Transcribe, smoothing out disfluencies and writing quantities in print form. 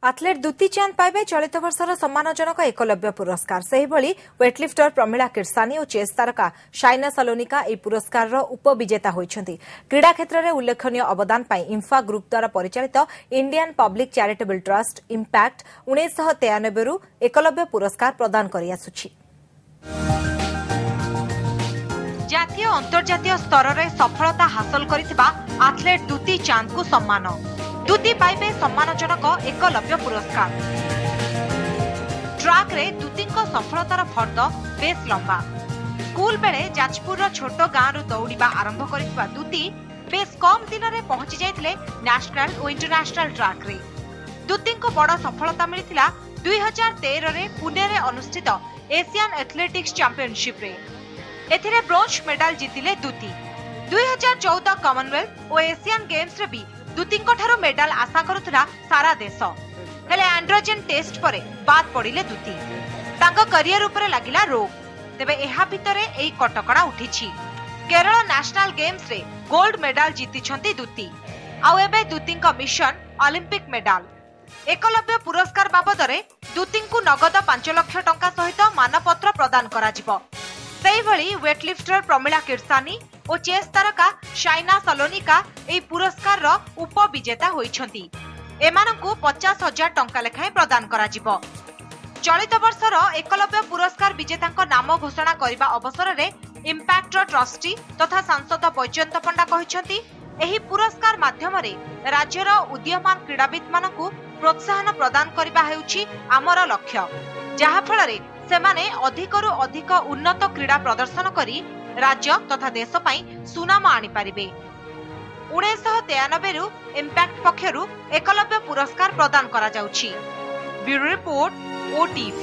Athlete Dutee चांद पाइबे चलित वर्षर सम्मानजनक एकलव्य पुरस्कार सेहिभଳି वेटलिफ्टर प्रमिला किर्सानी और चेस तारका शाइना सलोनिका ଏହି पुरस्कार उपविजेता होइछन्ति। क्रीडा क्षेत्र में उल्लेखनीय अवदान पाई इंफा ग्रुप द्वारा परिचालित Indian public charitable trust impact 1993 रु एकलव्य पुरस्कार प्रदान करि आसुछि। जातीय अंतर्जातीय स्तर में सफलता हासिल करिथिबा आथलेट दुती चांद को सम्मान दुती पाइबे सम्मानजनक एकलव्य पुरस्कार। ट्रैक रे दुतीको सफलतार फर्द बेस लंबा। स्कूल बेले जाजपुर छोट गाँव दौड़ा आरंभ करिथिबा दुती बेस कम दिन में पहुंची जाइथिले नेशनल और इंटरनेशनल ट्रैक रे। दुतीको बड़ सफलता मिलिथिला 2013 रे पुणे रे अनुष्ठित एशियन एथलेटिक्स चैंपियनशिप रे। एथिरे ब्रोंज मेडल जीतिले दुती। 2014 कॉमनवेल्थ और एशियन गेम्स रे भी दुतीको ठारो मेडल आशा करुथला सारा देश। हेले एंड्रोजेन टेस्ट परे बाद पड़िले दुती। तांको करियर उपरे लागिला रोग। तेबे एहा भितरे एई कटकड़ा उठिछि। केरल नेशनल गेम्स रे गोल्ड मेडल जीतिछंती दुती। आउ एबे दुतीको मिशन ओलंपिक मेडल। एकलव्य पुरस्कार बाबदरे दुतीको नगद 5 लाख टंका सहित मानपत्र प्रदान करा जिवो। सेहिभଳି वेटलिफ्टर प्रमिला किर्सानी और चेस तारका शाइना सलोनिका एई पुरस्कार उपविजेता होइछंती। एमानकु 50,000 टंका लेखाएं प्रदान करा जिवो। चलित वर्षर एकलव्य पुरस्कार विजेतांको नाम घोषणा करिबा अवसर रे इम्पैक्ट ट्रस्टी तथा सांसद बैजयंत पंडा कहिछंती एही पुरस्कार माध्यम रे राज्यर उदीयमान क्रीड़ाविद मानकु प्रोत्साहन प्रदान करिबा हेउछि आमर लक्ष्य, जहा फल रे सेमाने अधिकरु अधिक उन्नत क्रीड़ा प्रदर्शन करी राज्य तथा देश पई सुनाम आनी पारिबे। 1993 रु इम्पैक्ट पक्षरु एकलव्य पुरस्कार प्रदान करा जाउछि। Bureau report OTV।